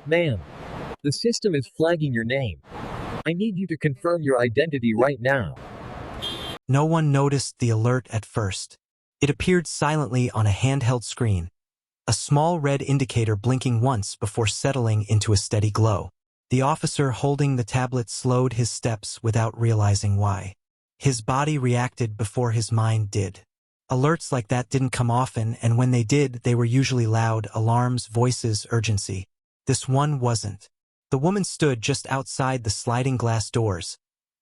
Ma'am, the system is flagging your name. I need you to confirm your identity right now. No one noticed the alert at first. It appeared silently on a handheld screen, a small red indicator blinking once before settling into a steady glow. The officer holding the tablet slowed his steps without realizing why. His body reacted before his mind did. Alerts like that didn't come often, and when they did, they were usually loud alarms, voices, urgency. This one wasn't. The woman stood just outside the sliding glass doors,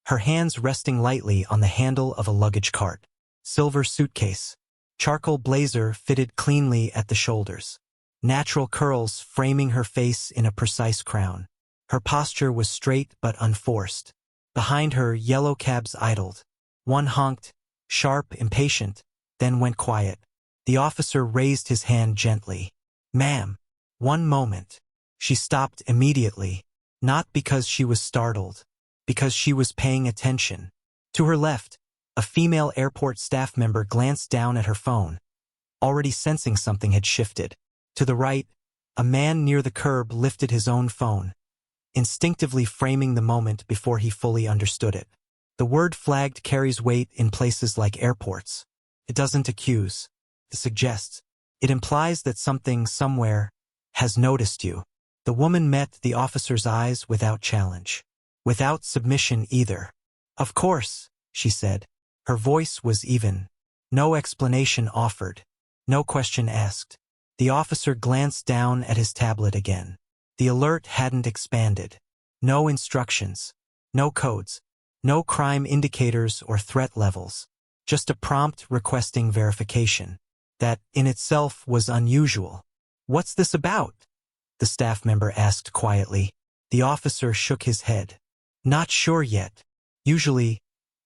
her hands resting lightly on the handle of a luggage cart. Silver suitcase. Charcoal blazer fitted cleanly at the shoulders. Natural curls framing her face in a precise crown. Her posture was straight but unforced. Behind her, yellow cabs idled. One honked, sharp, impatient, then went quiet. The officer raised his hand gently. "Ma'am, one moment." She stopped immediately, not because she was startled, because she was paying attention. To her left, a female airport staff member glanced down at her phone, already sensing something had shifted. To the right, a man near the curb lifted his own phone, instinctively framing the moment before he fully understood it. The word flagged carries weight in places like airports. It doesn't accuse. It suggests. It implies that something, somewhere, has noticed you. The woman met the officer's eyes without challenge. Without submission either. "Of course," she said. Her voice was even. No explanation offered. No question asked. The officer glanced down at his tablet again. The alert hadn't expanded. No instructions. No codes. No crime indicators or threat levels. Just a prompt requesting verification. That, in itself, was unusual. "What's this about?" the staff member asked quietly. The officer shook his head. "Not sure yet. Usually,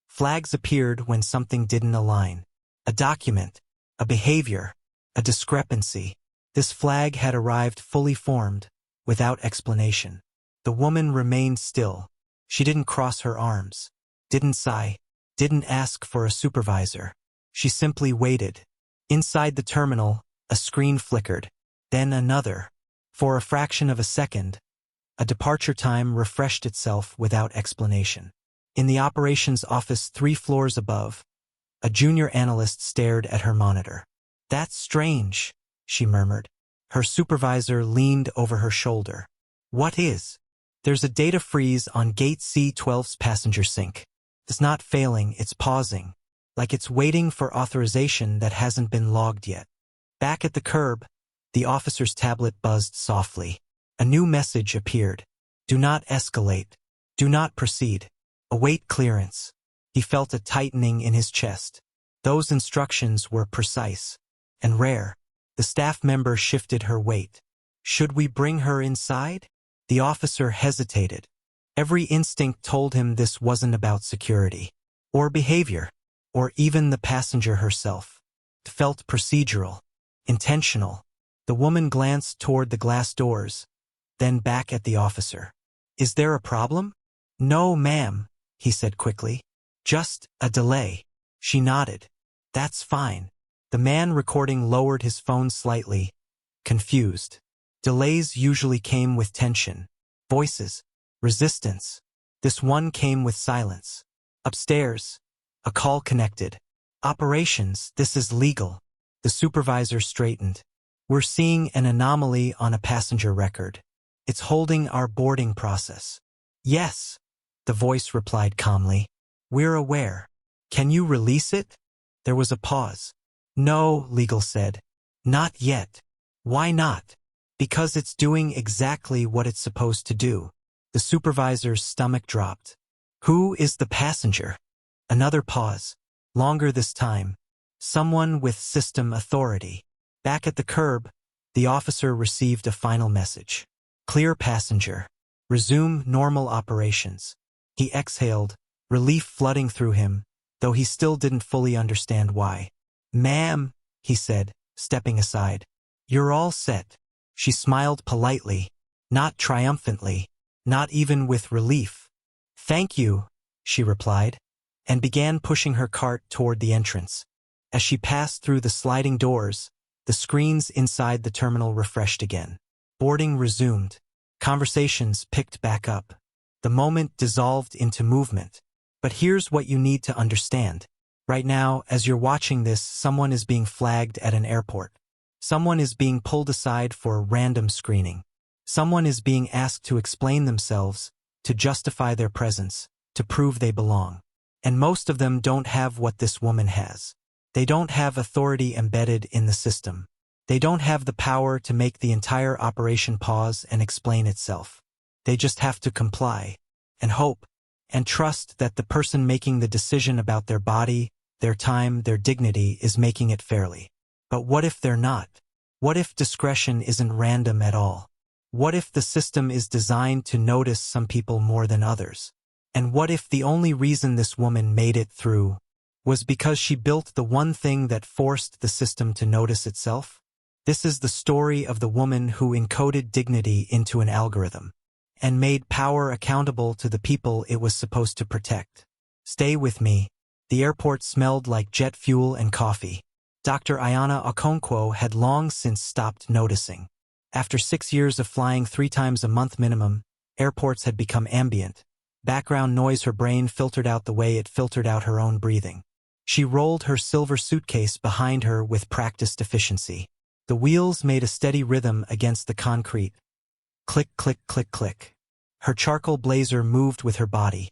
flags appeared when something didn't align. A document, a behavior, a discrepancy. This flag had arrived fully formed, without explanation. The woman remained still. She didn't cross her arms, didn't sigh, didn't ask for a supervisor. She simply waited. Inside the terminal, a screen flickered, then another. For a fraction of a second, a departure time refreshed itself without explanation. In the operations office 3 floors above, a junior analyst stared at her monitor. "That's strange," she murmured. Her supervisor leaned over her shoulder. "What is?" "There's a data freeze on gate C12's passenger sync. It's not failing, it's pausing, like it's waiting for authorization that hasn't been logged yet." Back at the curb, the officer's tablet buzzed softly. A new message appeared. "Do not escalate. Do not proceed. Await clearance." He felt a tightening in his chest. Those instructions were precise and rare. The staff member shifted her weight. "Should we bring her inside?" The officer hesitated. Every instinct told him this wasn't about security, or behavior, or even the passenger herself. It felt procedural, intentional. The woman glanced toward the glass doors, then back at the officer. "Is there a problem?" "No, ma'am," he said quickly. "Just a delay." She nodded. "That's fine." The man recording lowered his phone slightly, confused. Delays usually came with tension, voices, resistance. This one came with silence. Upstairs, a call connected. "Operations, this is legal." The supervisor straightened. "We're seeing an anomaly on a passenger record. It's holding our boarding process." "Yes," the voice replied calmly. "We're aware. Can you release it?" There was a pause. "No," legal said. "Not yet." "Why not?" "Because it's doing exactly what it's supposed to do." The supervisor's stomach dropped. "Who is the passenger?" Another pause. Longer this time. "Someone with system authority." Back at the curb, the officer received a final message. "Clear passenger. Resume normal operations." He exhaled, relief flooding through him, though he still didn't fully understand why. "Ma'am," he said, stepping aside. "You're all set." She smiled politely, not triumphantly, not even with relief. "Thank you," she replied, and began pushing her cart toward the entrance. As she passed through the sliding doors, the screens inside the terminal refreshed again. Boarding resumed. Conversations picked back up. The moment dissolved into movement. But here's what you need to understand. Right now, as you're watching this, someone is being flagged at an airport. Someone is being pulled aside for a random screening. Someone is being asked to explain themselves, to justify their presence, to prove they belong. And most of them don't have what this woman has. They don't have authority embedded in the system. They don't have the power to make the entire operation pause and explain itself. They just have to comply, and hope, and trust that the person making the decision about their body, their time, their dignity is making it fairly. But what if they're not? What if discretion isn't random at all? What if the system is designed to notice some people more than others? And what if the only reason this woman made it through was because she built the one thing that forced the system to notice itself? This is the story of the woman who encoded dignity into an algorithm and made power accountable to the people it was supposed to protect. Stay with me. The airport smelled like jet fuel and coffee. Dr. Ayana Okonkwo had long since stopped noticing. After 6 years of flying 3 times a month minimum, airports had become ambient. Background noise her brain filtered out the way it filtered out her own breathing. She rolled her silver suitcase behind her with practiced efficiency. The wheels made a steady rhythm against the concrete. Click, click, click, click. Her charcoal blazer moved with her body,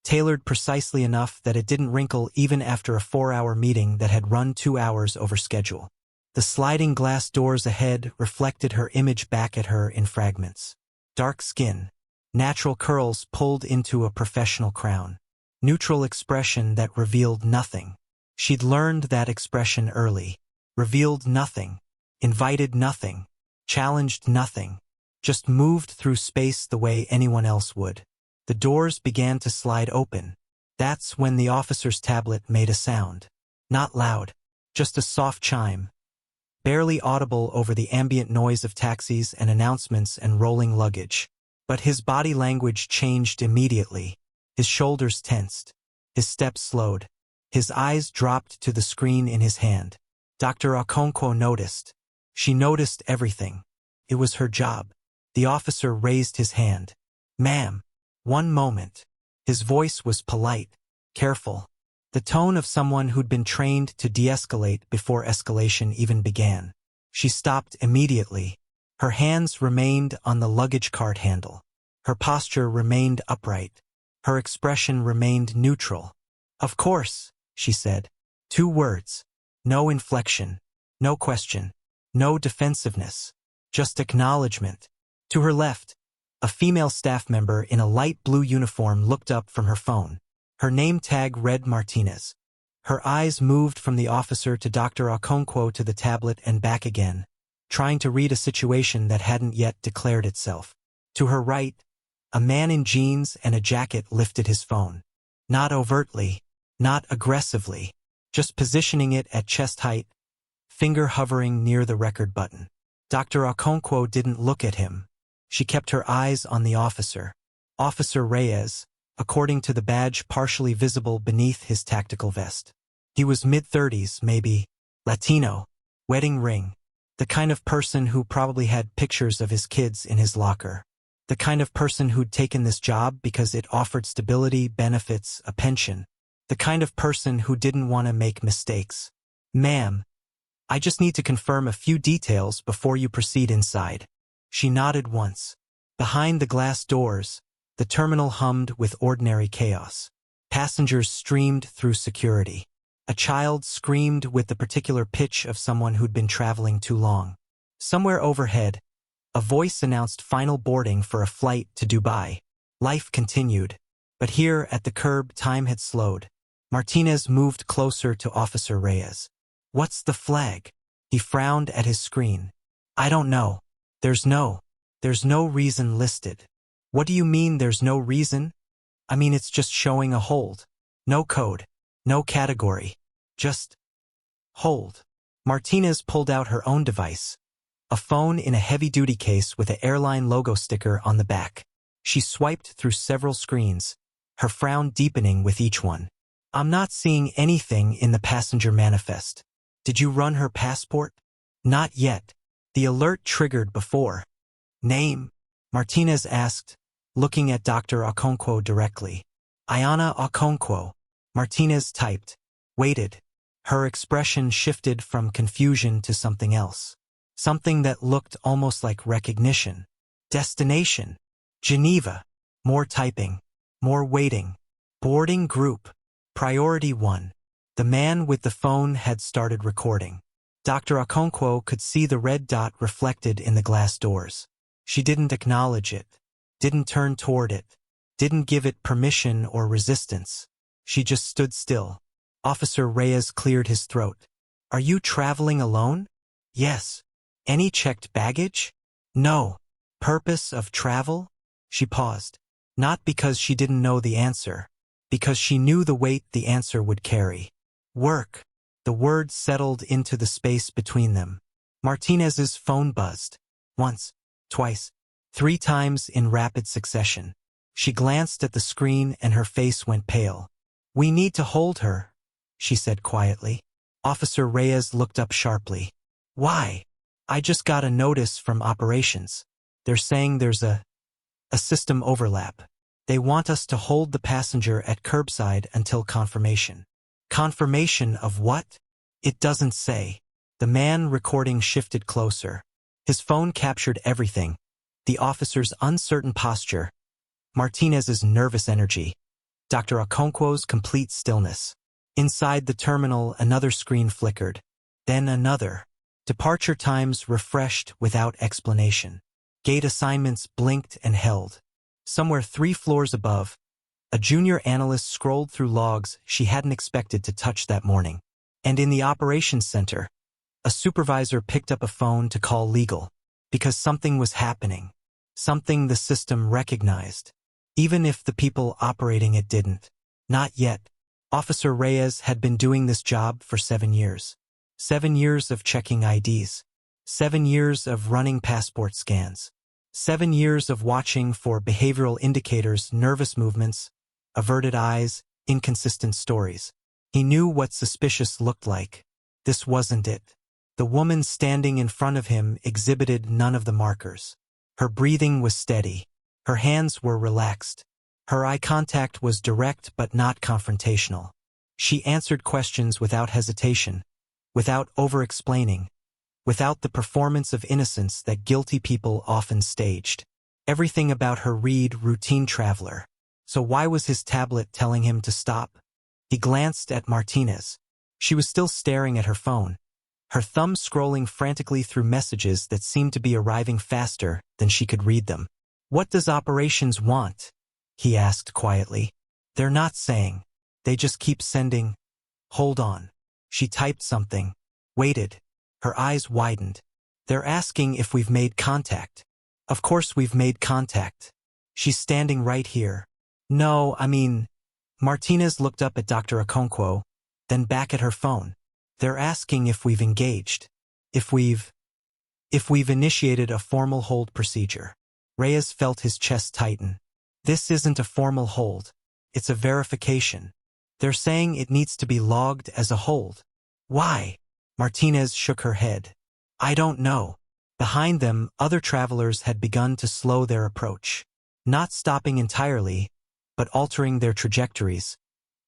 tailored precisely enough that it didn't wrinkle even after a 4-hour meeting that had run 2 hours over schedule. The sliding glass doors ahead reflected her image back at her in fragments. Dark skin, natural curls pulled into a professional crown, neutral expression that revealed nothing. She'd learned that expression early. Revealed nothing. Invited nothing, challenged nothing, just moved through space the way anyone else would. The doors began to slide open. That's when the officer's tablet made a sound. Not loud, just a soft chime, barely audible over the ambient noise of taxis and announcements and rolling luggage. But his body language changed immediately. His shoulders tensed. His steps slowed. His eyes dropped to the screen in his hand. Dr. Okonkwo noticed. She noticed everything. It was her job. The officer raised his hand. "Ma'am, one moment." His voice was polite, careful, the tone of someone who'd been trained to de-escalate before escalation even began. She stopped immediately. Her hands remained on the luggage cart handle. Her posture remained upright. Her expression remained neutral. "Of course," she said. 2 words. No inflection. No question. No defensiveness, just acknowledgement. To her left, a female staff member in a light blue uniform looked up from her phone. Her name tag read Martinez. Her eyes moved from the officer to Dr. Okonkwo to the tablet and back again, trying to read a situation that hadn't yet declared itself. To her right, a man in jeans and a jacket lifted his phone. Not overtly, not aggressively, just positioning it at chest height, finger hovering near the record button. Dr. Okonkwo didn't look at him. She kept her eyes on the officer. Officer Reyes, according to the badge partially visible beneath his tactical vest. He was mid-30s, maybe, Latino, wedding ring, the kind of person who probably had pictures of his kids in his locker. The kind of person who'd taken this job because it offered stability, benefits, a pension. The kind of person who didn't want to make mistakes. "Ma'am, I just need to confirm a few details before you proceed inside." She nodded once. Behind the glass doors, the terminal hummed with ordinary chaos. Passengers streamed through security. A child screamed with the particular pitch of someone who'd been traveling too long. Somewhere overhead, a voice announced final boarding for a flight to Dubai. Life continued. But here, at the curb, time had slowed. Martinez moved closer to Officer Reyes. "What's the flag?" He frowned at his screen. "I don't know. There's no reason listed." "What do you mean there's no reason?" "I mean it's just showing a hold. No code. No category. Just hold." Martinez pulled out her own device. A phone in a heavy-duty case with an airline logo sticker on the back. She swiped through several screens, her frown deepening with each one. "I'm not seeing anything in the passenger manifest. Did you run her passport?" "Not yet." The alert triggered before. "Name?" Martinez asked, looking at Dr. Okonkwo directly. Ayana Okonkwo. Martinez typed. Waited. Her expression shifted from confusion to something else. Something that looked almost like recognition. Destination. Geneva. More typing. More waiting. Boarding group. Priority 1. The man with the phone had started recording. Dr. Okonkwo could see the red dot reflected in the glass doors. She didn't acknowledge it. Didn't turn toward it. Didn't give it permission or resistance. She just stood still. Officer Reyes cleared his throat. Are you traveling alone? Yes. Any checked baggage? No. Purpose of travel? She paused. Not because she didn't know the answer. Because she knew the weight the answer would carry. Work. The word settled into the space between them. Martinez's phone buzzed. Once. Twice. 3 times in rapid succession. She glanced at the screen and her face went pale. We need to hold her, she said quietly. Officer Reyes looked up sharply. Why? I just got a notice from operations. They're saying there's a system overlap. They want us to hold the passenger at curbside until confirmation. Confirmation of what? It doesn't say. The man recording shifted closer. His phone captured everything. The officer's uncertain posture. Martinez's nervous energy. Dr. Okonkwo's complete stillness. Inside the terminal, another screen flickered. Then another. Departure times refreshed without explanation. Gate assignments blinked and held. Somewhere 3 floors above, a junior analyst scrolled through logs she hadn't expected to touch that morning. And in the operations center, a supervisor picked up a phone to call legal. Because something was happening. Something the system recognized. Even if the people operating it didn't. Not yet. Officer Reyes had been doing this job for 7 years. 7 years of checking IDs. 7 years of running passport scans. 7 years of watching for behavioral indicators, nervous movements, averted eyes, inconsistent stories. He knew what suspicious looked like. This wasn't it. The woman standing in front of him exhibited none of the markers. Her breathing was steady. Her hands were relaxed. Her eye contact was direct but not confrontational. She answered questions without hesitation, without over-explaining, without the performance of innocence that guilty people often staged. Everything about her read routine traveler. So why was his tablet telling him to stop? He glanced at Martinez. She was still staring at her phone, her thumb scrolling frantically through messages that seemed to be arriving faster than she could read them. What does operations want? He asked quietly. They're not saying. They just keep sending. Hold on. She typed something. Waited. Her eyes widened. They're asking if we've made contact. Of course we've made contact. She's standing right here. No, I mean... Martinez looked up at Dr. Okonkwo, then back at her phone. They're asking if we've engaged. If we've initiated a formal hold procedure. Reyes felt his chest tighten. This isn't a formal hold. It's a verification. They're saying it needs to be logged as a hold. Why? Martinez shook her head. I don't know. Behind them, other travelers had begun to slow their approach. Not stopping entirely, but altering their trajectories,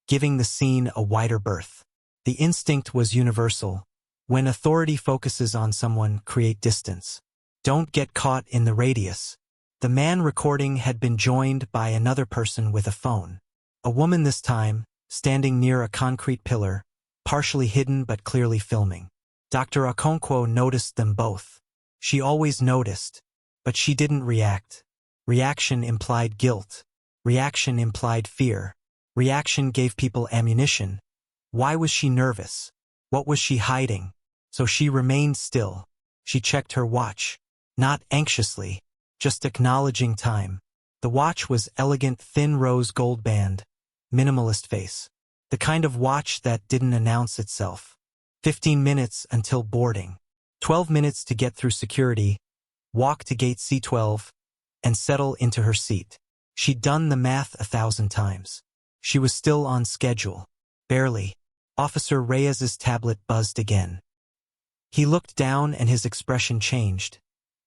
giving the scene a wider berth. The instinct was universal. When authority focuses on someone, create distance. Don't get caught in the radius. The man recording had been joined by another person with a phone. A woman this time, standing near a concrete pillar, partially hidden but clearly filming. Dr. Okonkwo noticed them both. She always noticed, but she didn't react. Reaction implied guilt. Reaction implied fear. Reaction gave people ammunition. Why was she nervous? What was she hiding? So she remained still. She checked her watch. Not anxiously, just acknowledging time. The watch was elegant thin rose gold band. Minimalist face. The kind of watch that didn't announce itself. 15 minutes until boarding. 12 minutes to get through security, walk to gate C12, and settle into her seat. She'd done the math 1,000 times. She was still on schedule. Barely. Officer Reyes's tablet buzzed again. He looked down and his expression changed.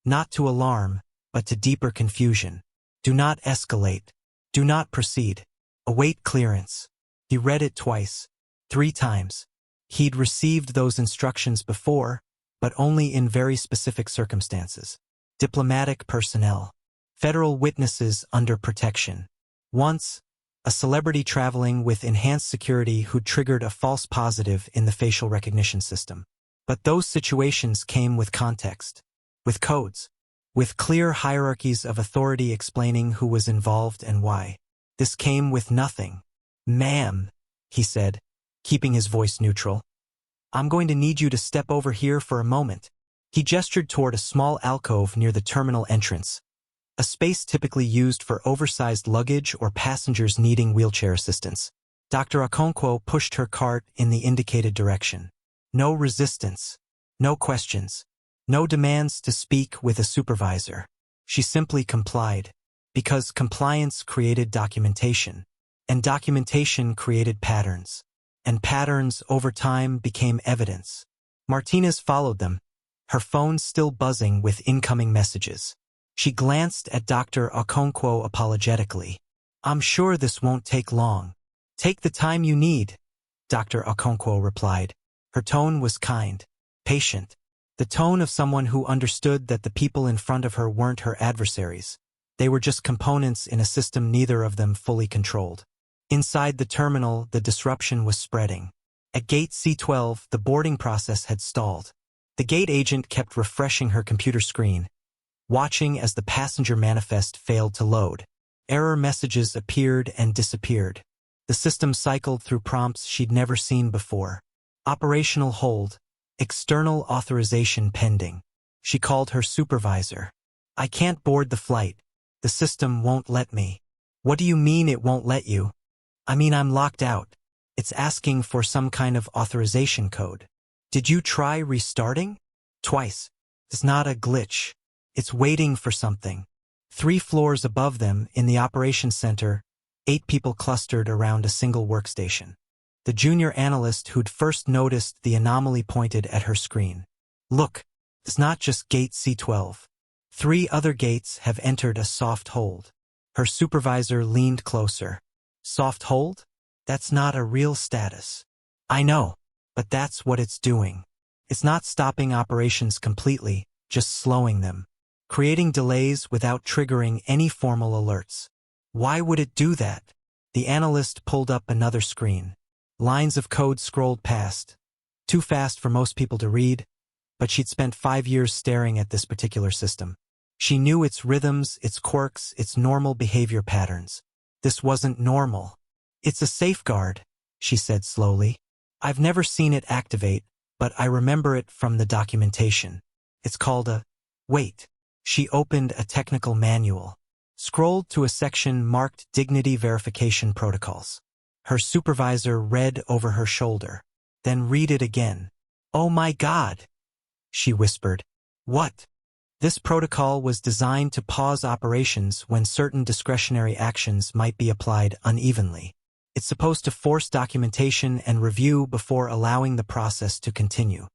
Not to alarm, but to deeper confusion. Do not escalate. Do not proceed. Await clearance. He read it twice, 3 times. He'd received those instructions before, but only in very specific circumstances. Diplomatic personnel. Federal witnesses under protection. Once, a celebrity traveling with enhanced security who triggered a false positive in the facial recognition system. But those situations came with context, with codes, with clear hierarchies of authority explaining who was involved and why. This came with nothing. Ma'am, he said, keeping his voice neutral. I'm going to need you to step over here for a moment. He gestured toward a small alcove near the terminal entrance, a space typically used for oversized luggage or passengers needing wheelchair assistance. Dr. Okonkwo pushed her cart in the indicated direction. No resistance, no questions, no demands to speak with a supervisor. She simply complied, because compliance created documentation, and documentation created patterns, and patterns over time became evidence. Martinez followed them, her phone still buzzing with incoming messages. She glanced at Dr. Okonkwo apologetically. I'm sure this won't take long. Take the time you need, Dr. Okonkwo replied. Her tone was kind, patient, the tone of someone who understood that the people in front of her weren't her adversaries. They were just components in a system neither of them fully controlled. Inside the terminal, the disruption was spreading. At gate C12, the boarding process had stalled. The gate agent kept refreshing her computer screen, watching as the passenger manifest failed to load. Error messages appeared and disappeared. The system cycled through prompts she'd never seen before. Operational hold. External authorization pending. She called her supervisor. I can't board the flight. The system won't let me. What do you mean it won't let you? I mean I'm locked out. It's asking for some kind of authorization code. Did you try restarting? Twice. It's not a glitch. It's waiting for something. 3 floors above them, in the operations center, 8 people clustered around a single workstation. The junior analyst who'd first noticed the anomaly pointed at her screen. Look, it's not just gate C12. 3 other gates have entered a soft hold. Her supervisor leaned closer. Soft hold? That's not a real status. I know, but that's what it's doing. It's not stopping operations completely, just slowing them. Creating delays without triggering any formal alerts. Why would it do that? The analyst pulled up another screen. Lines of code scrolled past. Too fast for most people to read, but she'd spent 5 years staring at this particular system. She knew its rhythms, its quirks, its normal behavior patterns. This wasn't normal. It's a safeguard, she said slowly. I've never seen it activate, but I remember it from the documentation. It's called a... Wait. She opened a technical manual, scrolled to a section marked Dignity Verification Protocols. Her supervisor read over her shoulder, then read it again. Oh my God, she whispered. What? This protocol was designed to pause operations when certain discretionary actions might be applied unevenly. It's supposed to force documentation and review before allowing the process to continue.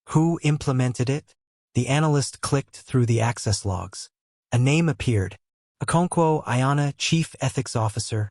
Who implemented it? The analyst clicked through the access logs. A name appeared. Okonkwo Ayana, Chief Ethics Officer,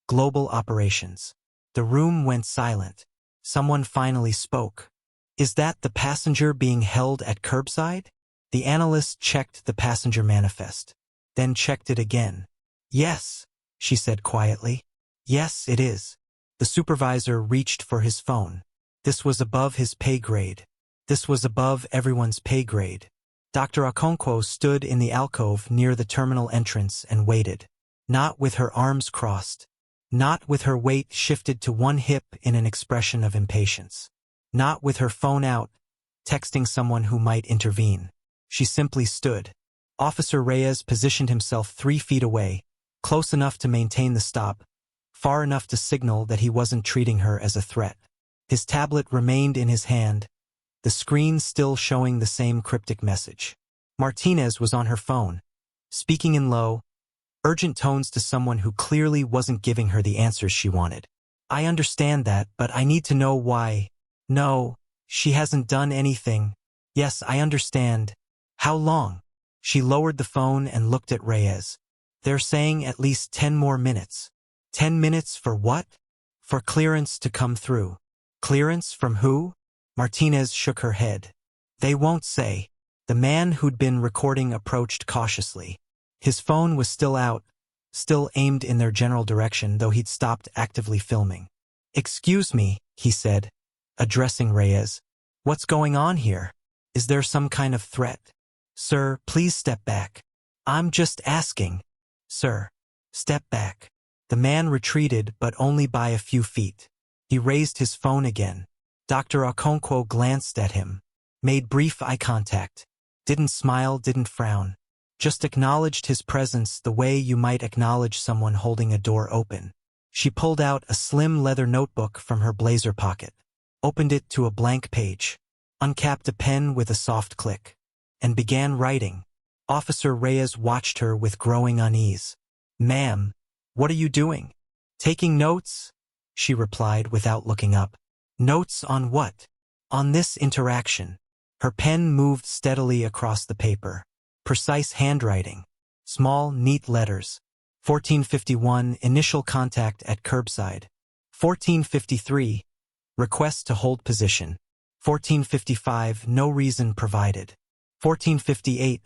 Global Operations. The room went silent. Someone finally spoke. Is that the passenger being held at curbside? The analyst checked the passenger manifest, then checked it again. Yes, she said quietly. Yes, it is. The supervisor reached for his phone. This was above his pay grade. This was above everyone's pay grade. Dr. Okonkwo stood in the alcove near the terminal entrance and waited. Not with her arms crossed. Not with her weight shifted to one hip in an expression of impatience. Not with her phone out, texting someone who might intervene. She simply stood. Officer Reyes positioned himself 3 feet away, close enough to maintain the stop, far enough to signal that he wasn't treating her as a threat. His tablet remained in his hand, the screen still showing the same cryptic message. Martinez was on her phone, speaking in low, urgent tones to someone who clearly wasn't giving her the answers she wanted. I understand that, but I need to know why. No, she hasn't done anything. Yes, I understand. How long? She lowered the phone and looked at Reyes. They're saying at least 10 more minutes. 10 minutes for what? For clearance to come through. Clearance from who? Martinez shook her head. They won't say. The man who'd been recording approached cautiously. His phone was still out, still aimed in their general direction, though he'd stopped actively filming. Excuse me, he said, addressing Reyes. What's going on here? Is there some kind of threat? Sir, please step back. I'm just asking. Sir, step back. The man retreated, but only by a few feet. He raised his phone again. Dr. Okonkwo glanced at him, made brief eye contact, didn't smile, didn't frown, just acknowledged his presence the way you might acknowledge someone holding a door open. She pulled out a slim leather notebook from her blazer pocket, opened it to a blank page, uncapped a pen with a soft click, and began writing. Officer Reyes watched her with growing unease. Ma'am, what are you doing? Taking notes? She replied without looking up. Notes on what? On this interaction. Her pen moved steadily across the paper. Precise handwriting. Small, neat letters. 1451, initial contact at curbside. 1453, request to hold position. 1455, no reason provided. 1458,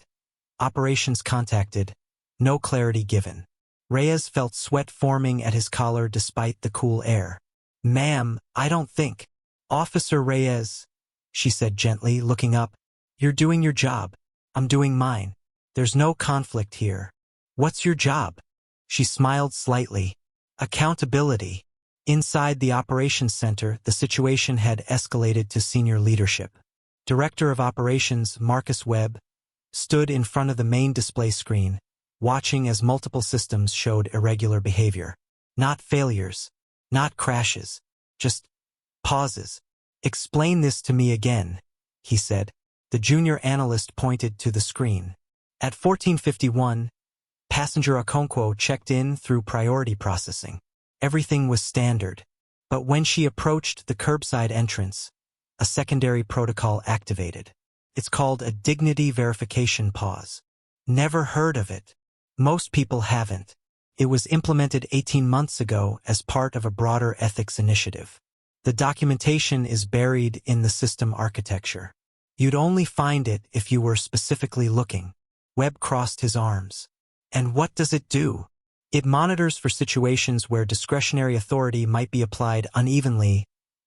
operations contacted. No clarity given. Reyes felt sweat forming at his collar despite the cool air. Ma'am, I don't think. Officer Reyes, she said gently, looking up. You're doing your job. I'm doing mine. There's no conflict here. What's your job? She smiled slightly. Accountability. Inside the operations center, the situation had escalated to senior leadership. Director of Operations Marcus Webb stood in front of the main display screen, watching as multiple systems showed irregular behavior. Not failures, not crashes, just pauses. Explain this to me again, he said. The junior analyst pointed to the screen. At 1451, passenger Okonkwo checked in through priority processing. Everything was standard. But when she approached the curbside entrance, a secondary protocol activated. It's called a dignity verification pause. Never heard of it. Most people haven't. It was implemented 18 months ago as part of a broader ethics initiative. The documentation is buried in the system architecture. You'd only find it if you were specifically looking. Webb crossed his arms. And what does it do? It monitors for situations where discretionary authority might be applied unevenly,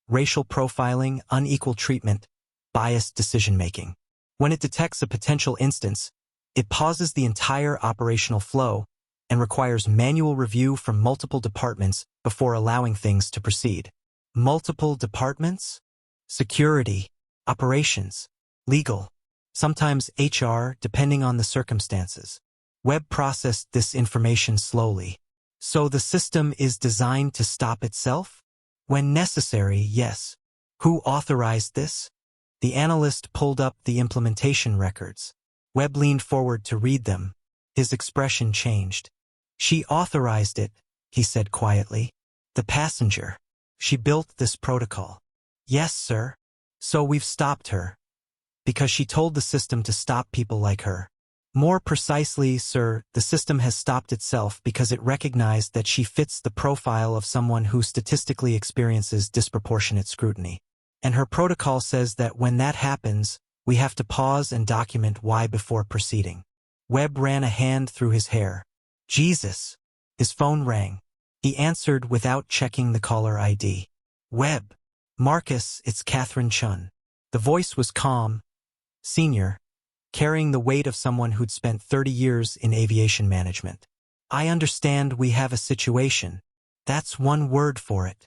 racial profiling, unequal treatment, biased decision-making. When it detects a potential instance, it pauses the entire operational flow and requires manual review from multiple departments before allowing things to proceed. Multiple departments? Security, operations, legal, sometimes HR, depending on the circumstances. Webb processed this information slowly. So the system is designed to stop itself? When necessary, yes. Who authorized this? The analyst pulled up the implementation records. Webb leaned forward to read them. His expression changed. She authorized it, he said quietly. The passenger. She built this protocol. Yes, sir. So we've stopped her. Because she told the system to stop people like her. More precisely, sir, the system has stopped itself because it recognized that she fits the profile of someone who statistically experiences disproportionate scrutiny. And her protocol says that when that happens, we have to pause and document why before proceeding. Webb ran a hand through his hair. Jesus. His phone rang. He answered without checking the caller ID. Webb. Marcus, it's Catherine Chun. The voice was calm, senior, carrying the weight of someone who'd spent 30 years in aviation management. I understand we have a situation. That's one word for it.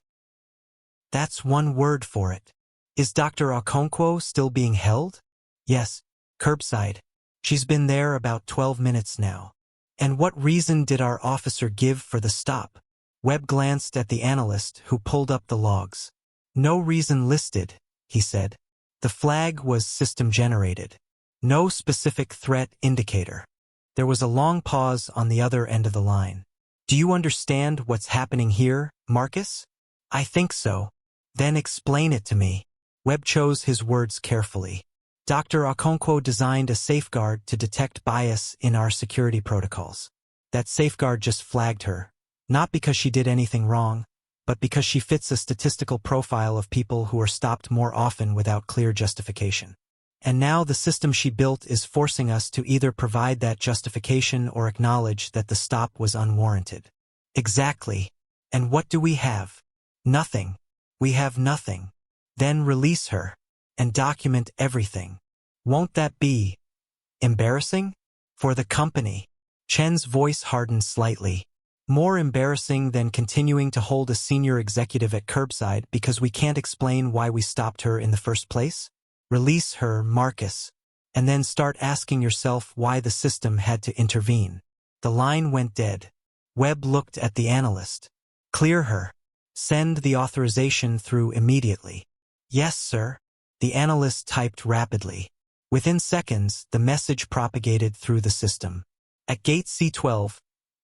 That's one word for it. Is Dr. Okonkwo still being held? Yes, curbside. She's been there about 12 minutes now. And what reason did our officer give for the stop? Webb glanced at the analyst who pulled up the logs. No reason listed, he said. The flag was system-generated. No specific threat indicator. There was a long pause on the other end of the line. Do you understand what's happening here, Marcus? I think so. Then explain it to me. Webb chose his words carefully. Dr. Okonkwo designed a safeguard to detect bias in our security protocols. That safeguard just flagged her, not because she did anything wrong, but because she fits a statistical profile of people who are stopped more often without clear justification. And now the system she built is forcing us to either provide that justification or acknowledge that the stop was unwarranted. Exactly. And what do we have? Nothing. We have nothing. Then release her and document everything. Won't that be embarrassing? For the company. Chen's voice hardened slightly. More embarrassing than continuing to hold a senior executive at curbside because we can't explain why we stopped her in the first place? Release her, Marcus, and then start asking yourself why the system had to intervene. The line went dead. Webb looked at the analyst. Clear her. Send the authorization through immediately. Yes, sir. The analyst typed rapidly. Within seconds, the message propagated through the system. At gate C12,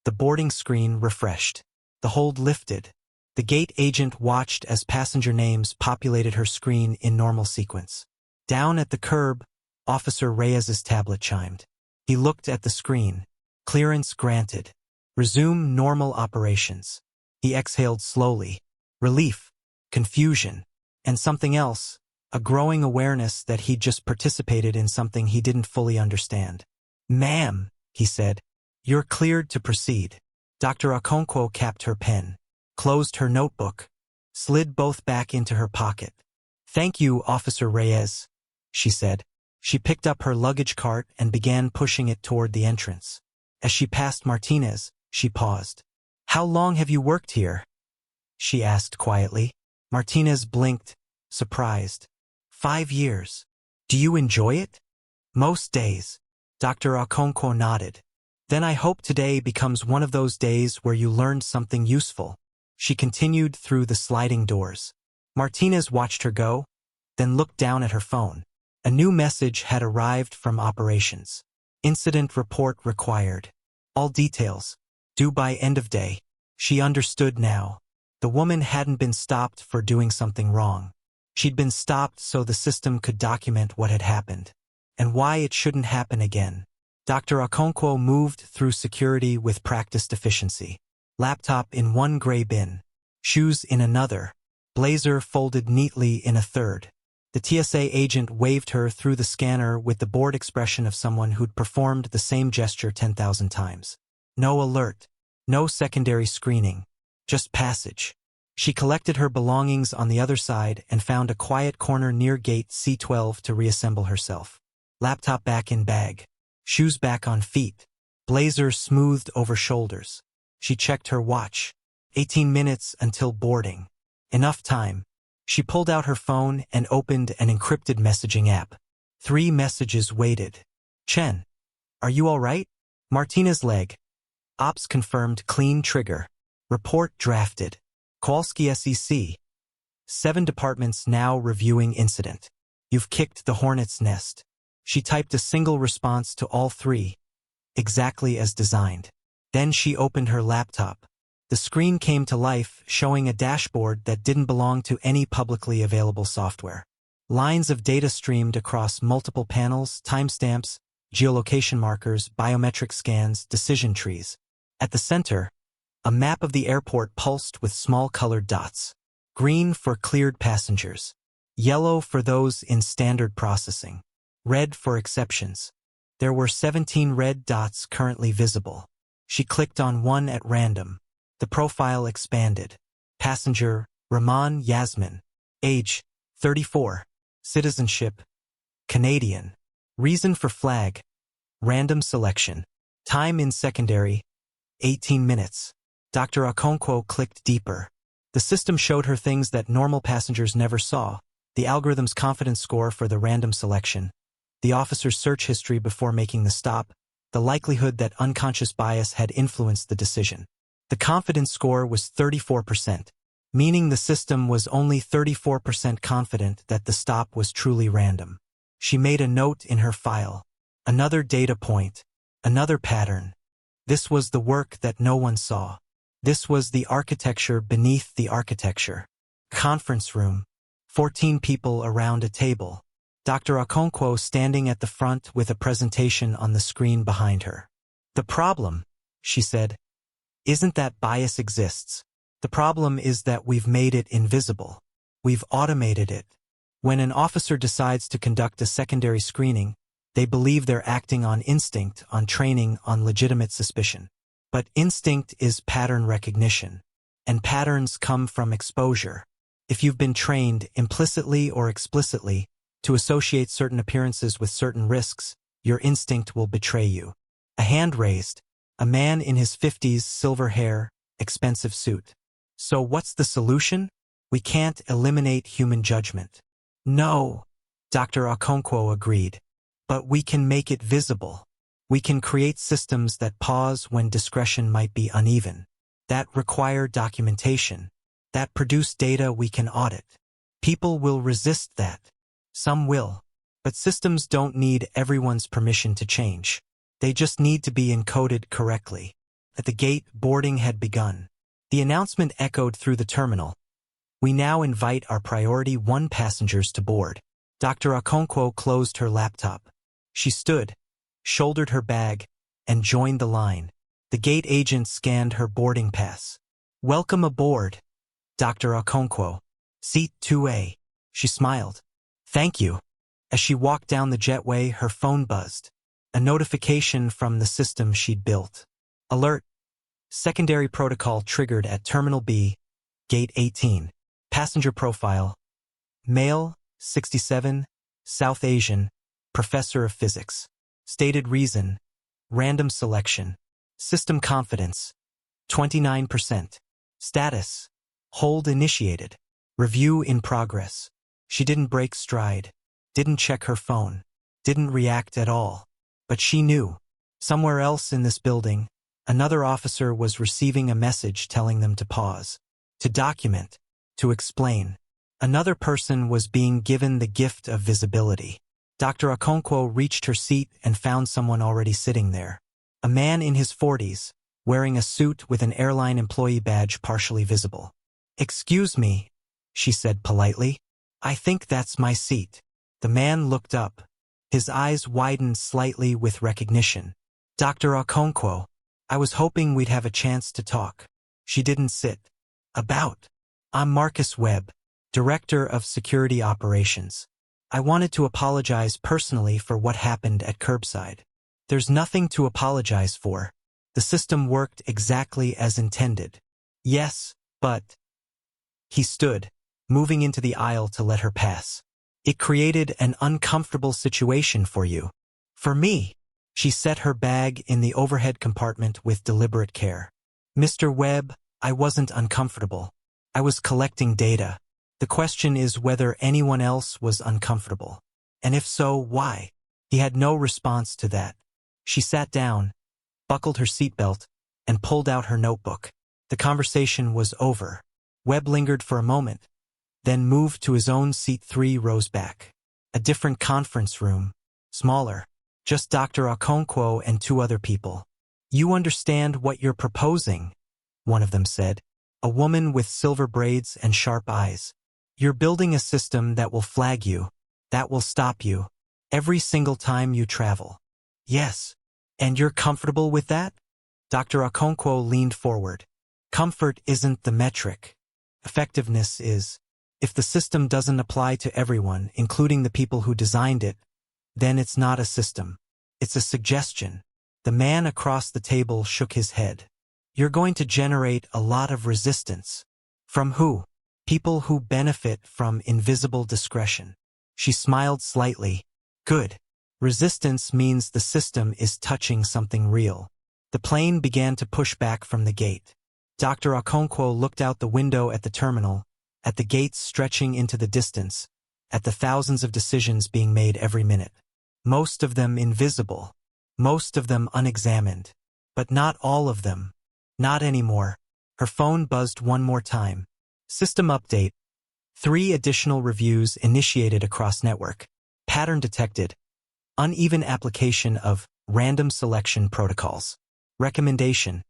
the boarding screen refreshed. The hold lifted. The gate agent watched as passenger names populated her screen in normal sequence. Down at the curb, Officer Reyes's tablet chimed. He looked at the screen. Clearance granted. Resume normal operations. He exhaled slowly. Relief, confusion, and something else, a growing awareness that he'd just participated in something he didn't fully understand. Ma'am, he said, you're cleared to proceed. Dr. Okonkwo capped her pen, closed her notebook, slid both back into her pocket. Thank you, Officer Reyes, she said. She picked up her luggage cart and began pushing it toward the entrance. As she passed Martinez, she paused. How long have you worked here? She asked quietly. Martinez blinked, surprised. 5 years. Do you enjoy it? Most days. Dr. Okonkwo nodded. Then I hope today becomes one of those days where you learned something useful. She continued through the sliding doors. Martinez watched her go, then looked down at her phone. A new message had arrived from operations. Incident report required. All details. Due by end of day. She understood now. The woman hadn't been stopped for doing something wrong. She'd been stopped so the system could document what had happened, and why it shouldn't happen again. Dr. Okonkwo moved through security with practiced efficiency. Laptop in one gray bin. Shoes in another. Blazer folded neatly in a third. The TSA agent waved her through the scanner with the bored expression of someone who'd performed the same gesture 10,000 times. No alert. No secondary screening. Just passage. She collected her belongings on the other side and found a quiet corner near gate C12 to reassemble herself. Laptop back in bag. Shoes back on feet. Blazer smoothed over shoulders. She checked her watch. 18 minutes until boarding. Enough time. She pulled out her phone and opened an encrypted messaging app. 3 messages waited. Chen. Are you all right? Martinez leg. Ops confirmed clean trigger. Report drafted. Kowalski SEC. 7 departments now reviewing incident. You've kicked the hornet's nest. She typed a single response to all 3. Exactly as designed. Then she opened her laptop. The screen came to life, showing a dashboard that didn't belong to any publicly available software. Lines of data streamed across multiple panels, timestamps, geolocation markers, biometric scans, decision trees. At the center, a map of the airport pulsed with small colored dots. Green for cleared passengers. Yellow for those in standard processing. Red for exceptions. There were 17 red dots currently visible. She clicked on one at random. The profile expanded. Passenger, Rahman Yasmin. Age, 34. Citizenship, Canadian. Reason for flag, random selection. Time in secondary, 18 minutes. Dr. Okonkwo clicked deeper. The system showed her things that normal passengers never saw. The algorithm's confidence score for the random selection. The officer's search history before making the stop. The likelihood that unconscious bias had influenced the decision. The confidence score was 34%, meaning the system was only 34% confident that the stop was truly random. She made a note in her file. Another data point. Another pattern. This was the work that no one saw. This was the architecture beneath the architecture. Conference room. 14 people around a table. Dr. Okonkwo standing at the front with a presentation on the screen behind her. The problem, she said, isn't that bias exists. The problem is that we've made it invisible. We've automated it. When an officer decides to conduct a secondary screening, they believe they're acting on instinct, on training, on legitimate suspicion. But instinct is pattern recognition, and patterns come from exposure. If you've been trained, implicitly or explicitly, to associate certain appearances with certain risks, your instinct will betray you. A hand raised, a man in his 50s, silver hair, expensive suit. So what's the solution? We can't eliminate human judgment. No, Dr. Okonkwo agreed. But we can make it visible. We can create systems that pause when discretion might be uneven, that require documentation, that produce data we can audit. People will resist that. Some will. But systems don't need everyone's permission to change. They just need to be encoded correctly. At the gate, boarding had begun. The announcement echoed through the terminal. We now invite our priority 1 passengers to board. Dr. Okonkwo closed her laptop. She stood, shouldered her bag, and joined the line. The gate agent scanned her boarding pass. Welcome aboard, Dr. Okonkwo. Seat 2A. She smiled. Thank you. As she walked down the jetway, her phone buzzed. A notification from the system she'd built. Alert. Secondary protocol triggered at Terminal B, Gate 18. Passenger profile. Male, 67, South Asian, professor of physics. Stated reason. Random selection. System confidence. 29%. Status. Hold initiated. Review in progress. She didn't break stride. Didn't check her phone. Didn't react at all. But she knew. Somewhere else in this building, another officer was receiving a message telling them to pause. To document. To explain. Another person was being given the gift of visibility. Dr. Okonkwo reached her seat and found someone already sitting there. A man in his 40s, wearing a suit with an airline employee badge partially visible. Excuse me, she said politely. I think that's my seat. The man looked up. His eyes widened slightly with recognition. Dr. Okonkwo, I was hoping we'd have a chance to talk. She didn't sit. About. I'm Marcus Webb, Director of Security Operations. I wanted to apologize personally for what happened at curbside. There's nothing to apologize for. The system worked exactly as intended. Yes, but... He stood, moving into the aisle to let her pass. It created an uncomfortable situation for you. For me. She set her bag in the overhead compartment with deliberate care. Mr. Webb, I wasn't uncomfortable. I was collecting data. The question is whether anyone else was uncomfortable. And if so, why? He had no response to that. She sat down, buckled her seatbelt, and pulled out her notebook. The conversation was over. Webb lingered for a moment, then moved to his own seat 3 rows back. A different conference room, smaller. Just Dr. Okonkwo and 2 other people. You understand what you're proposing, one of them said. A woman with silver braids and sharp eyes. You're building a system that will flag you, that will stop you, every single time you travel. Yes. And you're comfortable with that? Dr. Okonkwo leaned forward. Comfort isn't the metric. Effectiveness is. If the system doesn't apply to everyone, including the people who designed it, then it's not a system. It's a suggestion. The man across the table shook his head. You're going to generate a lot of resistance. From who? People who benefit from invisible discretion. She smiled slightly. Good. Resistance means the system is touching something real. The plane began to push back from the gate. Dr. Okonkwo looked out the window at the terminal, at the gates stretching into the distance, at the thousands of decisions being made every minute. Most of them invisible. Most of them unexamined. But not all of them. Not anymore. Her phone buzzed one more time. System update. 3 additional reviews initiated across network. Pattern detected. Uneven application of random selection protocols. Recommendation.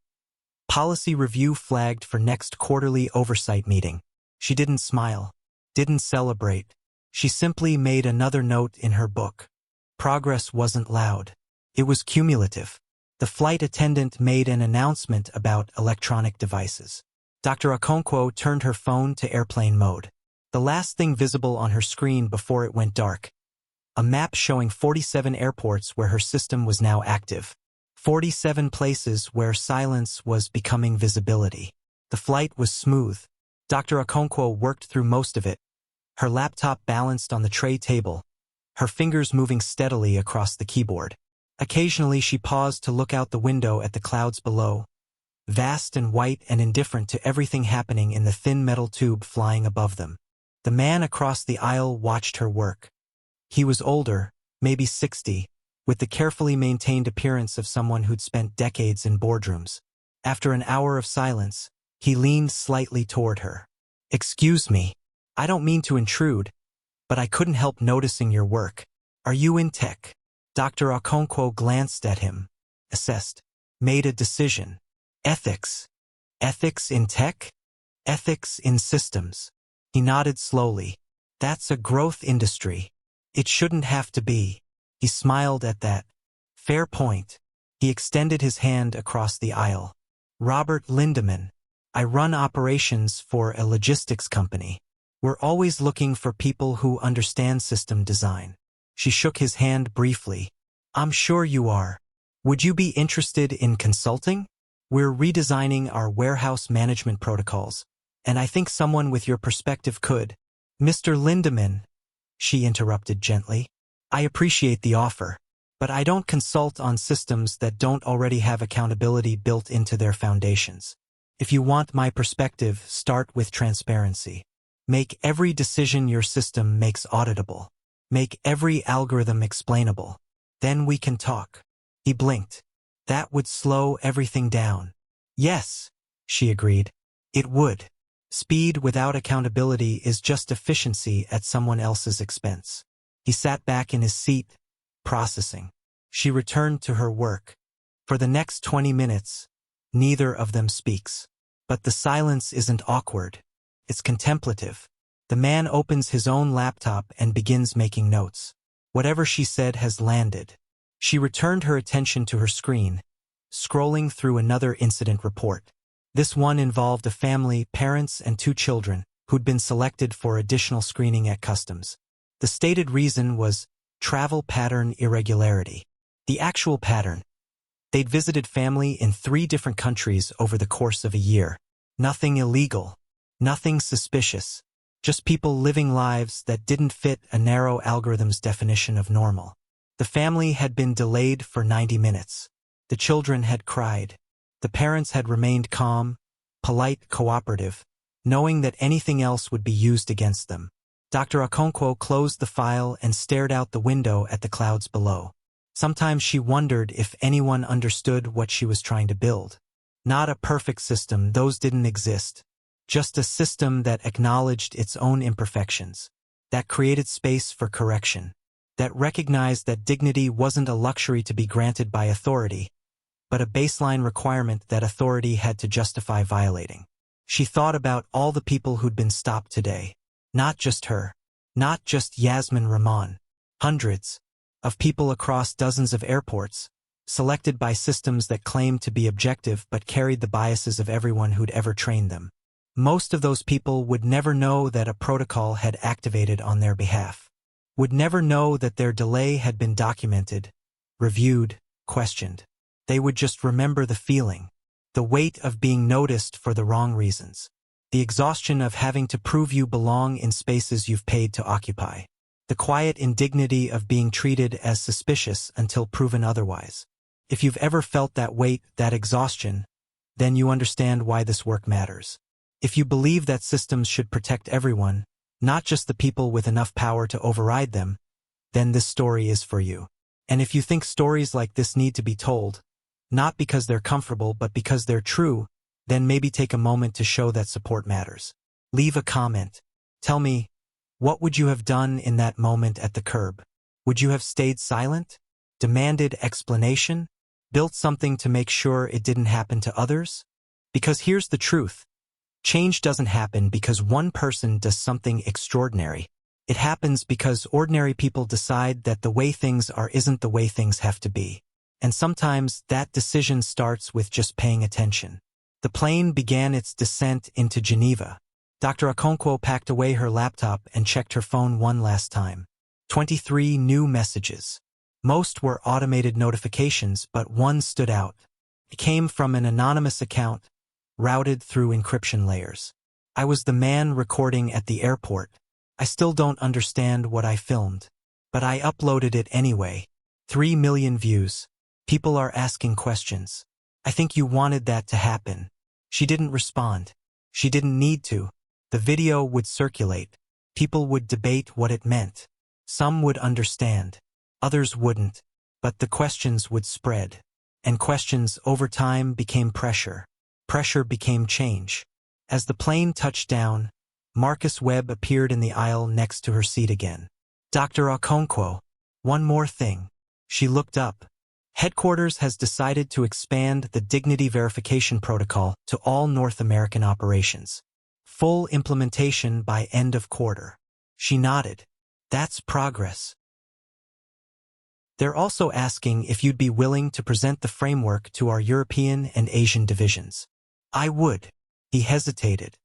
Policy review flagged for next quarterly oversight meeting. She didn't smile. Didn't celebrate. She simply made another note in her book. Progress wasn't loud. It was cumulative. The flight attendant made an announcement about electronic devices. Dr. Okonkwo turned her phone to airplane mode. The last thing visible on her screen before it went dark. A map showing 47 airports where her system was now active. 47 places where silence was becoming visibility. The flight was smooth. Dr. Okonkwo worked through most of it. Her laptop balanced on the tray table, her fingers moving steadily across the keyboard. Occasionally she paused to look out the window at the clouds below, vast and white and indifferent to everything happening in the thin metal tube flying above them. The man across the aisle watched her work. He was older, maybe 60, with the carefully maintained appearance of someone who'd spent decades in boardrooms. After an hour of silence, he leaned slightly toward her. "Excuse me. I don't mean to intrude, but I couldn't help noticing your work. Are you in tech?" Dr. Okonkwo glanced at him, assessed, made a decision. Ethics. Ethics in tech? Ethics in systems. He nodded slowly. That's a growth industry. It shouldn't have to be. He smiled at that. Fair point. He extended his hand across the aisle. Robert Lindemann. I run operations for a logistics company. We're always looking for people who understand system design. She shook his hand briefly. I'm sure you are. Would you be interested in consulting? We're redesigning our warehouse management protocols, and I think someone with your perspective could. Mr. Lindemann, she interrupted gently. I appreciate the offer, but I don't consult on systems that don't already have accountability built into their foundations. If you want my perspective, start with transparency. Make every decision your system makes auditable. Make every algorithm explainable. Then we can talk. He blinked. That would slow everything down. Yes, she agreed. It would. Speed without accountability is just efficiency at someone else's expense. He sat back in his seat, processing. She returned to her work. For the next 20 minutes, neither of them speaks. But the silence isn't awkward. It's contemplative. The man opens his own laptop and begins making notes. Whatever she said has landed. She returned her attention to her screen, scrolling through another incident report. This one involved a family, parents and 2 children, who'd been selected for additional screening at customs. The stated reason was travel pattern irregularity. The actual pattern. They'd visited family in 3 different countries over the course of a year. Nothing illegal. Nothing suspicious. Just people living lives that didn't fit a narrow algorithm's definition of normal. The family had been delayed for 90 minutes. The children had cried. The parents had remained calm, polite, cooperative, knowing that anything else would be used against them. Dr. Okonkwo closed the file and stared out the window at the clouds below. Sometimes she wondered if anyone understood what she was trying to build. Not a perfect system, those didn't exist. Just a system that acknowledged its own imperfections, that created space for correction, that recognized that dignity wasn't a luxury to be granted by authority, but a baseline requirement that authority had to justify violating. She thought about all the people who'd been stopped today. Not just her. Not just Yasmin Rahman. Hundreds of people across dozens of airports, selected by systems that claimed to be objective but carried the biases of everyone who'd ever trained them. Most of those people would never know that a protocol had activated on their behalf. Would never know that their delay had been documented, reviewed, questioned. They would just remember the feeling, the weight of being noticed for the wrong reasons, the exhaustion of having to prove you belong in spaces you've paid to occupy, the quiet indignity of being treated as suspicious until proven otherwise. If you've ever felt that weight, that exhaustion, then you understand why this work matters. If you believe that systems should protect everyone, not just the people with enough power to override them, then this story is for you. And if you think stories like this need to be told, not because they're comfortable but because they're true, then maybe take a moment to show that support matters. Leave a comment. Tell me, what would you have done in that moment at the curb? Would you have stayed silent? Demanded explanation? Built something to make sure it didn't happen to others? Because here's the truth. Change doesn't happen because one person does something extraordinary. It happens because ordinary people decide that the way things are isn't the way things have to be. And sometimes that decision starts with just paying attention. The plane began its descent into Geneva. Dr. Okonkwo packed away her laptop and checked her phone one last time. 23 new messages. Most were automated notifications, but one stood out. It came from an anonymous account, routed through encryption layers. I was the man recording at the airport. I still don't understand what I filmed, but I uploaded it anyway. 3 million views. People are asking questions. I think you wanted that to happen. She didn't respond. She didn't need to. The video would circulate. People would debate what it meant. Some would understand. Others wouldn't. But the questions would spread. And questions over time became pressure. Pressure became change. As the plane touched down, Marcus Webb appeared in the aisle next to her seat again. Dr. Okonkwo, one more thing. She looked up. Headquarters has decided to expand the dignity verification protocol to all North American operations. Full implementation by end of quarter. She nodded. That's progress. They're also asking if you'd be willing to present the framework to our European and Asian divisions. I would. He hesitated.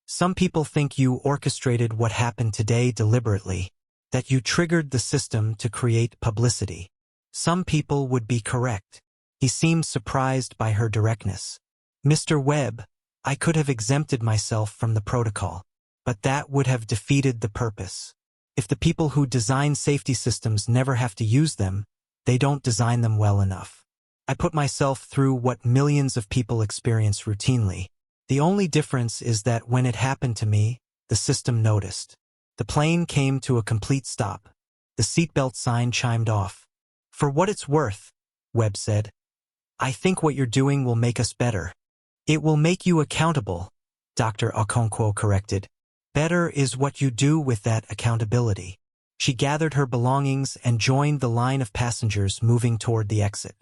Some people think you orchestrated what happened today deliberately, that you triggered the system to create publicity. Some people would be correct. He seemed surprised by her directness. Mr. Webb, I could have exempted myself from the protocol, but that would have defeated the purpose. If the people who design safety systems never have to use them, they don't design them well enough. I put myself through what millions of people experience routinely. The only difference is that when it happened to me, the system noticed. The plane came to a complete stop. The seatbelt sign chimed off. For what it's worth, Webb said, I think what you're doing will make us better. It will make you accountable, Dr. Okonkwo corrected. Better is what you do with that accountability. She gathered her belongings and joined the line of passengers moving toward the exit.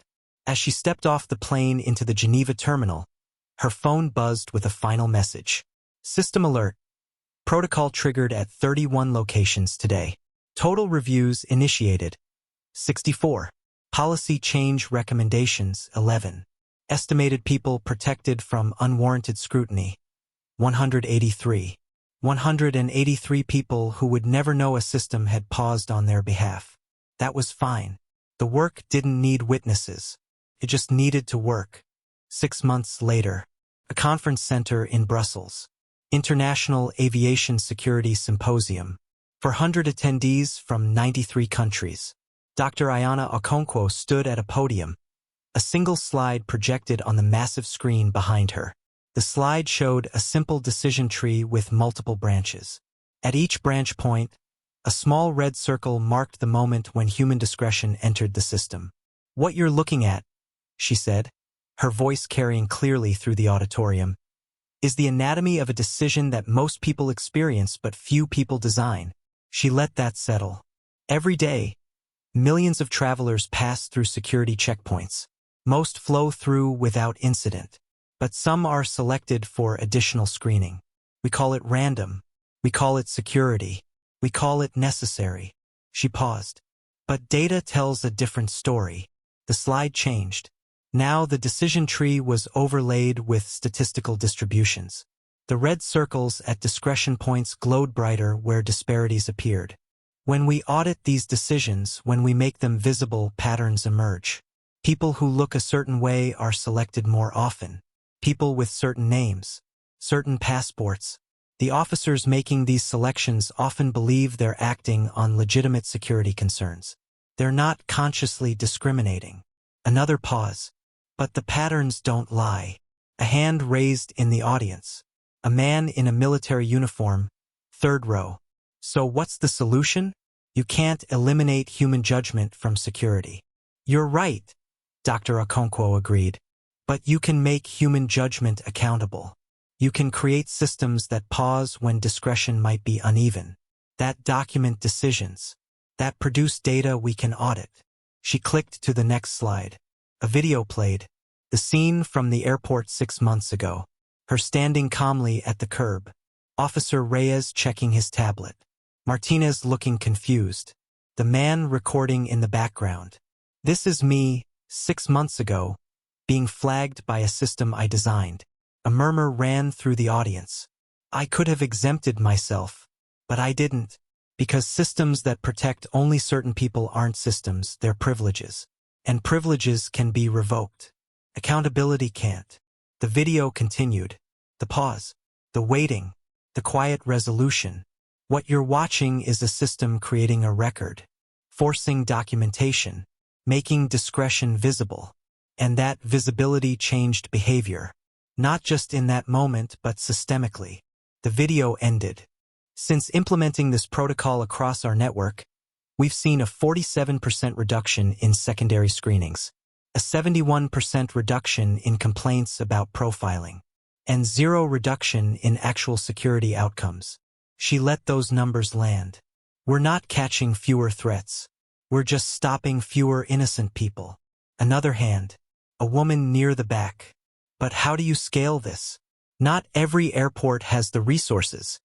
As she stepped off the plane into the Geneva terminal, her phone buzzed with a final message. System alert. Protocol triggered at 31 locations today. Total reviews initiated. 64. Policy change recommendations, 11. Estimated people protected from unwarranted scrutiny, 183. 183 people who would never know a system had paused on their behalf. That was fine. The work didn't need witnesses. It just needed to work. 6 months later, a conference center in Brussels. International Aviation Security Symposium. 400 attendees from 93 countries. Dr. Ayana Okonkwo stood at a podium. A single slide projected on the massive screen behind her. The slide showed a simple decision tree with multiple branches. At each branch point, a small red circle marked the moment when human discretion entered the system. What you're looking at, she said, her voice carrying clearly through the auditorium, is the anatomy of a decision that most people experience but few people design. She let that settle. Every day, millions of travelers pass through security checkpoints. Most flow through without incident, but some are selected for additional screening. We call it random. We call it security. We call it necessary. She paused. But data tells a different story. The slide changed. Now the decision tree was overlaid with statistical distributions. The red circles at discretion points glowed brighter where disparities appeared. When we audit these decisions, when we make them visible, patterns emerge. People who look a certain way are selected more often. People with certain names, certain passports. The officers making these selections often believe they're acting on legitimate security concerns. They're not consciously discriminating. Another pause. But the patterns don't lie. A hand raised in the audience. A man in a military uniform, third row. So what's the solution? You can't eliminate human judgment from security. You're right, Dr. Okonkwo agreed. But you can make human judgment accountable. You can create systems that pause when discretion might be uneven. That document decisions. That produce data we can audit. She clicked to the next slide. A video played. The scene from the airport 6 months ago. Her standing calmly at the curb. Officer Reyes checking his tablet. Martinez looking confused. The man recording in the background. This is me, 6 months ago, being flagged by a system I designed. A murmur ran through the audience. I could have exempted myself, but I didn't. Because systems that protect only certain people aren't systems, they're privileges. And privileges can be revoked. Accountability can't. The video continued. The pause. The waiting. The quiet resolution. What you're watching is a system creating a record. Forcing documentation. Making discretion visible. And that visibility changed behavior. Not just in that moment, but systemically. The video ended. Since implementing this protocol across our network, we've seen a 47% reduction in secondary screenings, a 71% reduction in complaints about profiling, and 0 reduction in actual security outcomes. She let those numbers land. We're not catching fewer threats. We're just stopping fewer innocent people. Another hand. A woman near the back. But how do you scale this? Not every airport has the resources.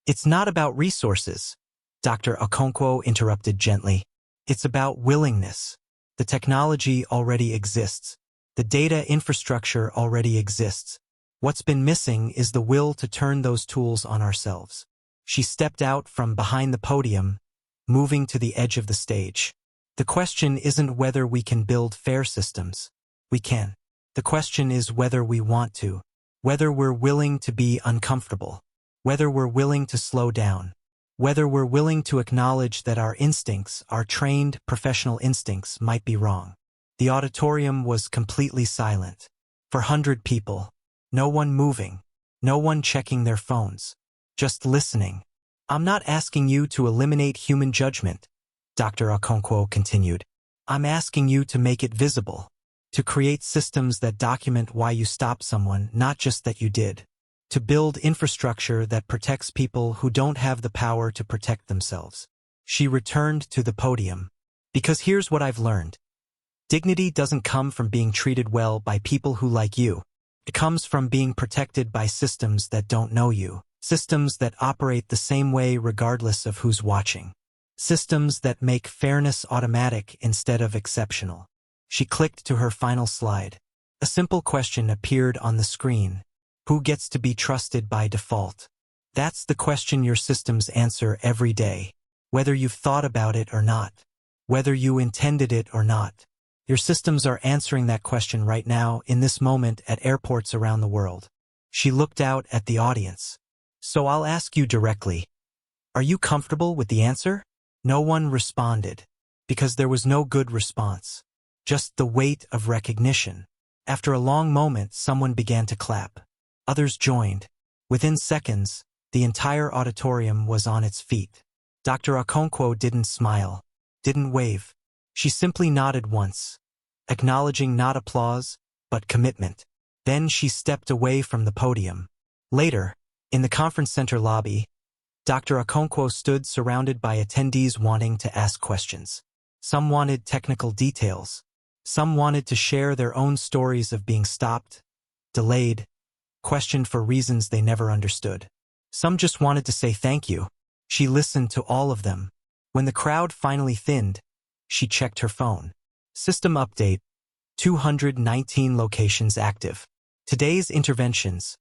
It's not about resources, Dr. Okonkwo interrupted gently. It's about willingness. The technology already exists. The data infrastructure already exists. What's been missing is the will to turn those tools on ourselves. She stepped out from behind the podium, moving to the edge of the stage. The question isn't whether we can build fair systems. We can. The question is whether we want to. Whether we're willing to be uncomfortable. Whether we're willing to slow down. Whether we're willing to acknowledge that our instincts, our trained professional instincts, might be wrong. The auditorium was completely silent. For 100 people. No one moving. No one checking their phones. Just listening. I'm not asking you to eliminate human judgment, Dr. Okonkwo continued. I'm asking you to make it visible. To create systems that document why you stopped someone, not just that you did. To build infrastructure that protects people who don't have the power to protect themselves. She returned to the podium. Because here's what I've learned. Dignity doesn't come from being treated well by people who like you. It comes from being protected by systems that don't know you. Systems that operate the same way regardless of who's watching. Systems that make fairness automatic instead of exceptional. She clicked to her final slide. A simple question appeared on the screen. Who gets to be trusted by default? That's the question your systems answer every day. Whether you've thought about it or not. Whether you intended it or not. Your systems are answering that question right now, in this moment, at airports around the world. She looked out at the audience. So I'll ask you directly. Are you comfortable with the answer? No one responded. Because there was no good response. Just the weight of recognition. After a long moment, someone began to clap. Others joined. Within seconds, the entire auditorium was on its feet. Dr. Okonkwo didn't smile, didn't wave. She simply nodded once, acknowledging not applause, but commitment. Then she stepped away from the podium. Later, in the conference center lobby, Dr. Okonkwo stood surrounded by attendees wanting to ask questions. Some wanted technical details. Some wanted to share their own stories of being stopped, delayed, questioned for reasons they never understood. Some just wanted to say thank you. She listened to all of them. When the crowd finally thinned, she checked her phone. System update. 219 locations active. Today's interventions.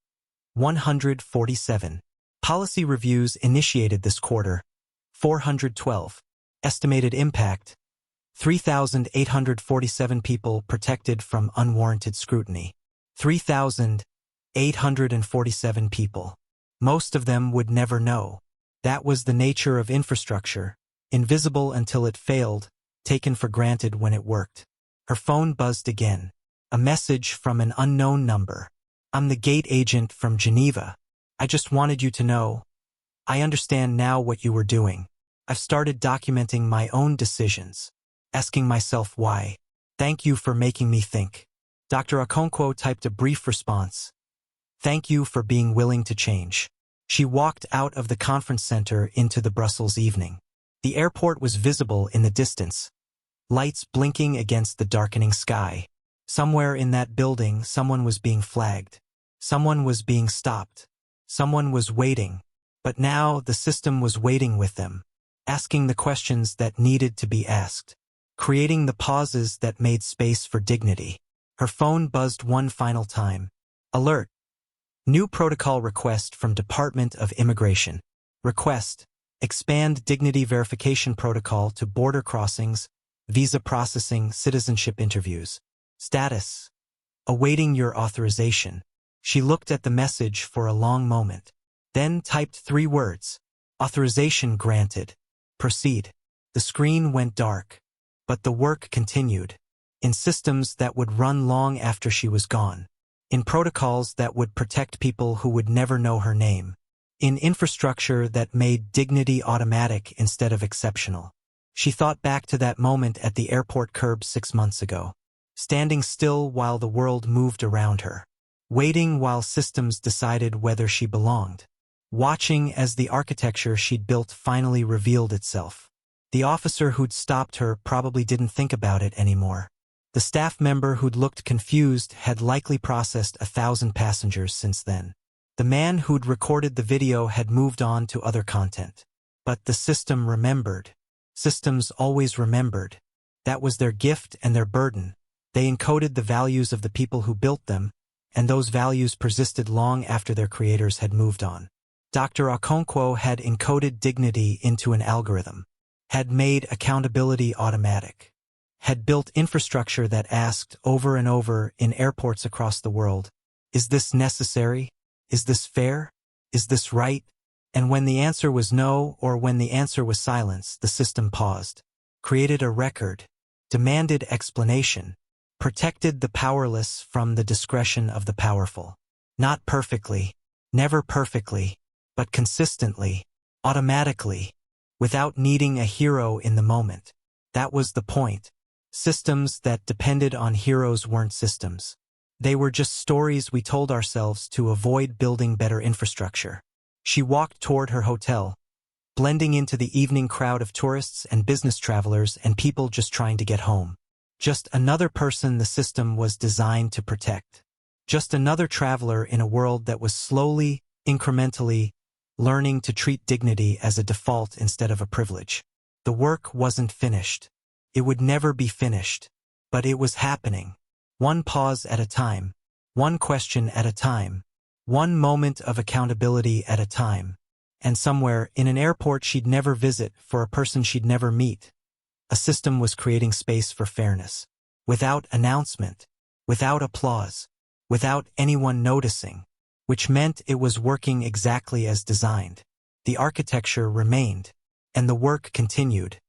147. Policy reviews initiated this quarter. 412. Estimated impact. 3,847 people protected from unwarranted scrutiny. 3,847 people. Most of them would never know. That was the nature of infrastructure, invisible until it failed, taken for granted when it worked. Her phone buzzed again. A message from an unknown number. I'm the gate agent from Geneva. I just wanted you to know. I understand now what you were doing. I've started documenting my own decisions. Asking myself why. Thank you for making me think. Dr. Okonkwo typed a brief response. Thank you for being willing to change. She walked out of the conference center into the Brussels evening. The airport was visible in the distance. Lights blinking against the darkening sky. Somewhere in that building, someone was being flagged. Someone was being stopped. Someone was waiting. But now the system was waiting with them, asking the questions that needed to be asked, creating the pauses that made space for dignity. Her phone buzzed one final time. Alert. New protocol request from Department of Immigration. Request. Expand dignity verification protocol to border crossings, visa processing, citizenship interviews. Status. Awaiting your authorization. She looked at the message for a long moment, then typed 3 words. Authorization granted. Proceed. The screen went dark, but the work continued. In systems that would run long after she was gone. In protocols that would protect people who would never know her name. In infrastructure that made dignity automatic instead of exceptional. She thought back to that moment at the airport curb 6 months ago. Standing still while the world moved around her. Waiting while systems decided whether she belonged. Watching as the architecture she'd built finally revealed itself. The officer who'd stopped her probably didn't think about it anymore. The staff member who'd looked confused had likely processed 1,000 passengers since then. The man who'd recorded the video had moved on to other content. But the system remembered. Systems always remembered. That was their gift and their burden. They encoded the values of the people who built them, and those values persisted long after their creators had moved on. Dr. Okonkwo had encoded dignity into an algorithm, had made accountability automatic, had built infrastructure that asked over and over in airports across the world, is this necessary? Is this fair? Is this right? And when the answer was no, or when the answer was silence, the system paused, created a record, demanded explanation, protected the powerless from the discretion of the powerful. Not perfectly, never perfectly, but consistently, automatically, without needing a hero in the moment. That was the point. Systems that depended on heroes weren't systems. They were just stories we told ourselves to avoid building better infrastructure. She walked toward her hotel, blending into the evening crowd of tourists and business travelers and people just trying to get home. Just another person the system was designed to protect. Just another traveler in a world that was slowly, incrementally, learning to treat dignity as a default instead of a privilege. The work wasn't finished. It would never be finished. But it was happening. One pause at a time. One question at a time. One moment of accountability at a time. And somewhere, in an airport she'd never visit, for a person she'd never meet, a system was creating space for fairness. Without announcement. Without applause. Without anyone noticing. Which meant it was working exactly as designed. The architecture remained. And the work continued.